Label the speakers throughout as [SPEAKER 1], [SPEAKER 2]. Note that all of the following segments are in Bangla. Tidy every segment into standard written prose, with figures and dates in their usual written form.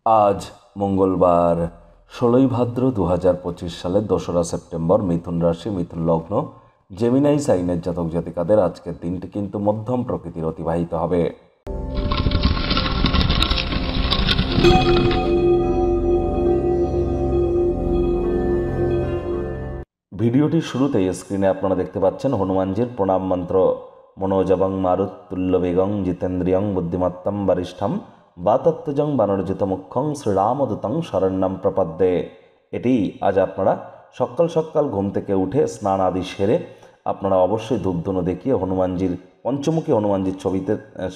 [SPEAKER 1] আজ মঙ্গলবার 16ই ভাদ্র 2025 সালের 2রা সেপ্টেম্বর। মিথুন রাশি, মিথুন লগ্ন, জেমিনাই সাইনের জাতক জাতিকাদের আজকের দিনটি কিন্তু মধ্যম প্রকৃতির অতিবাহিত হবে। ভিডিওটির শুরুতেই স্ক্রিনে আপনারা দেখতে পাচ্ছেন হনুমানজির প্রণাম মন্ত্র। মনোজবং মারুত্তুল্য বেগং জিতেন্দ্রিয়ং বুদ্ধিমত্তম বরিষ্ঠম বাতত্ত্বজং বানরজিত মুখ্যং শ্রীরামদূতং শরণ্যম প্রপদ্যে। এটি আজ আপনারা সকাল সকাল ঘুম থেকে উঠে স্নান আদি সেরে আপনারা অবশ্যই ধূপধুনো দেখিয়ে হনুমানজির পঞ্চমুখী হনুমানজির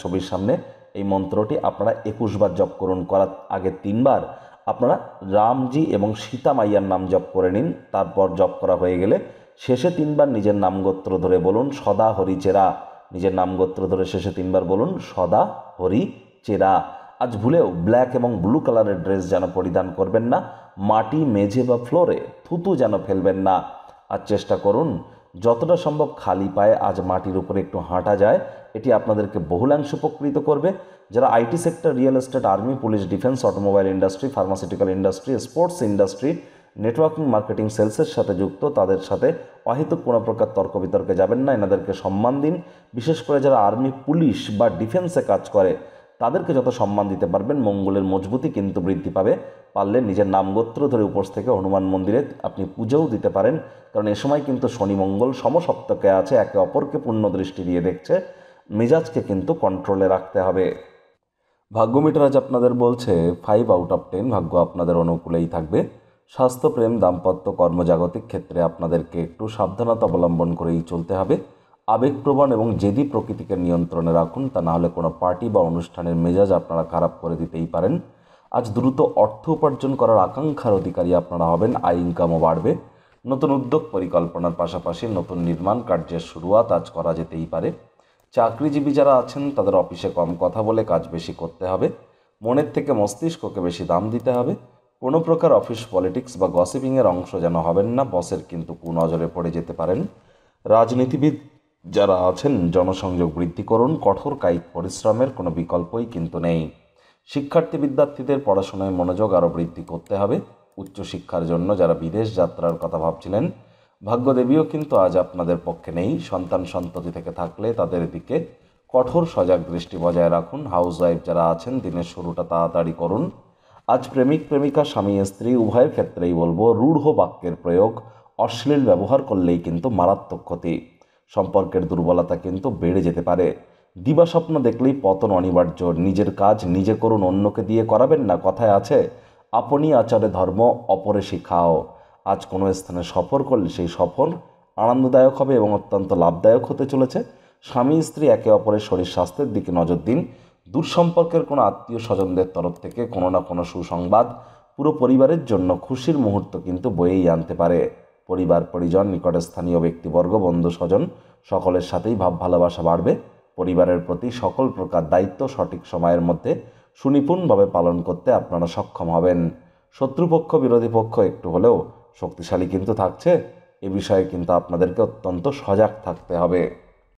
[SPEAKER 1] ছবির সামনে এই মন্ত্রটি আপনারা 21 বার জপ করুন। করার আগে 3 বার আপনারা রামজি এবং সীতা মাইয়ার নাম জপ করে নিন। তারপর জপ করা হয়ে গেলে শেষে 3 বার নিজের নামগোত্র ধরে বলুন সদা হরি চেরা। নিজের নামগোত্র ধরে শেষে 3 বার বলুন সদা হরি চেরা। আজ ভুলেও ব্ল্যাক এবং ব্লু কালারের ড্রেস যেন পরিধান করবেন না। মাটি, মেঝে বা ফ্লোরে থুতু যেন ফেলবেন না। আর চেষ্টা করুন যতটা সম্ভব খালি পায়ে আজ মাটির উপরে একটু হাঁটা যায়। এটি আপনাদেরকে বহুলাংশ উপকৃত করবে। যারা IT sector, real estate, army, police, defence, automobile industry, pharmaceutical industry, sports industry, networking, marketing, সেলসের সাথে যুক্ত, তাদের সাথে অহেতুক কোনো প্রকার তর্ক বিতর্কে যাবেন না। এনাদেরকে সম্মান দিন। বিশেষ করে যারা আর্মি, পুলিশ বা ডিফেন্সে কাজ করে তাদেরকে যত সম্মান দিতে পারবেন মঙ্গলের মজবুতি কিন্তু বৃদ্ধি পাবে। পারলে নিজের নামগোত্র ধরে উপোস থেকে হনুমান মন্দিরে আপনি পুজোও দিতে পারেন, কারণ এ সময় কিন্তু শনি মঙ্গল সমসপ্তকে আছে, একে অপরকে পূর্ণ দৃষ্টি দিয়ে দেখছে। মেজাজকে কিন্তু কন্ট্রোলে রাখতে হবে। ভাগ্য মিটার আজ আপনাদের বলছে 5 আউট অফ 10, ভাগ্য আপনাদের অনুকূলেই থাকবে। স্বাস্থ্য, প্রেম, দাম্পত্য, কর্মজাগতিক ক্ষেত্রে আপনাদেরকে একটু সাবধানতা অবলম্বন করেই চলতে হবে। আবেগপ্রবণ এবং জেদি প্রকৃতিকে নিয়ন্ত্রণে রাখুন, তা না হলে কোনো পার্টি বা অনুষ্ঠানের মেজাজ আপনারা খারাপ করে দিতেই পারেন। আজ দ্রুত অর্থ উপার্জন করার আকাঙ্ক্ষার অধিকারী আপনারা হবেন। আয় ইনকামও বাড়বে। নতুন উদ্যোগ পরিকল্পনার পাশাপাশি নতুন নির্মাণ কার্যের শুরুয়াত আজ করা যেতেই পারে। চাকরিজীবী যারা আছেন তাদের অফিসে কম কথা বলে কাজ বেশি করতে হবে। মনের থেকে মস্তিষ্ককে বেশি দাম দিতে হবে। কোনো প্রকার অফিস পলিটিক্স বা গসিপিংয়ের অংশ যেন হবেন না, বসের কিন্তু কুনজরে পড়ে যেতে পারেন। রাজনীতিবিদ যারা আছেন জনসংযোগ বৃদ্ধি করুন। কঠোর কায়িক পরিশ্রমের কোনো বিকল্পই কিন্তু নেই। শিক্ষার্থী বিদ্যার্থীদের পড়াশোনায় মনোযোগ আরও বৃদ্ধি করতে হবে। উচ্চশিক্ষার জন্য যারা বিদেশ যাত্রার কথা ভাবছিলেন, ভাগ্যদেবীও কিন্তু আজ আপনাদের পক্ষে নেই। সন্তান সন্ততি থেকে থাকলে তাদের দিকে কঠোর সজাগ দৃষ্টি বজায় রাখুন। হাউসওয়াইফ যারা আছেন দিনের শুরুটা তাড়াতাড়ি করুন। আজ প্রেমিক প্রেমিকা, স্বামী স্ত্রী উভয়ের ক্ষেত্রেই বলবো রূঢ় বাক্যের প্রয়োগ, অশ্লীল ব্যবহার করলেই কিন্তু মারাত্মক ক্ষতি। সম্পর্কের দুর্বলতা কিন্তু বেড়ে যেতে পারে। দিবাস্বপ্ন দেখলেই পতন অনিবার্য। নিজের কাজ নিজে করুন, অন্যকে দিয়ে করাবেন না। কথায় আছে আপনি আচারে ধর্ম, অপরে শিখাও। আজ কোনো স্থানে সফর করলে সেই সফর আনন্দদায়ক হবে এবং অত্যন্ত লাভদায়ক হতে চলেছে। স্বামী স্ত্রী একে অপরের শরীর স্বাস্থ্যের দিকে নজর দিন। দূরসম্পর্কের কোনো আত্মীয় স্বজনদের তরফ থেকে কোনো না কোনো সুসংবাদ পুরো পরিবারের জন্য খুশির মুহূর্ত কিন্তু বয়েই আনতে পারে। পরিবার পরিজন, নিকটস্থানীয় ব্যক্তিবর্গ, বন্ধু স্বজন সকলের সাথেই ভাব ভালোবাসা বাড়বে। পরিবারের প্রতি সকল প্রকার দায়িত্ব সঠিক সময়ের মধ্যে সুনিপুণভাবে পালন করতে আপনারা সক্ষম হবেন। শত্রুপক্ষ, বিরোধী পক্ষ একটু হলেও শক্তিশালী কিন্তু থাকছে। এ বিষয়ে কিন্তু আপনাদেরকে অত্যন্ত সজাগ থাকতে হবে।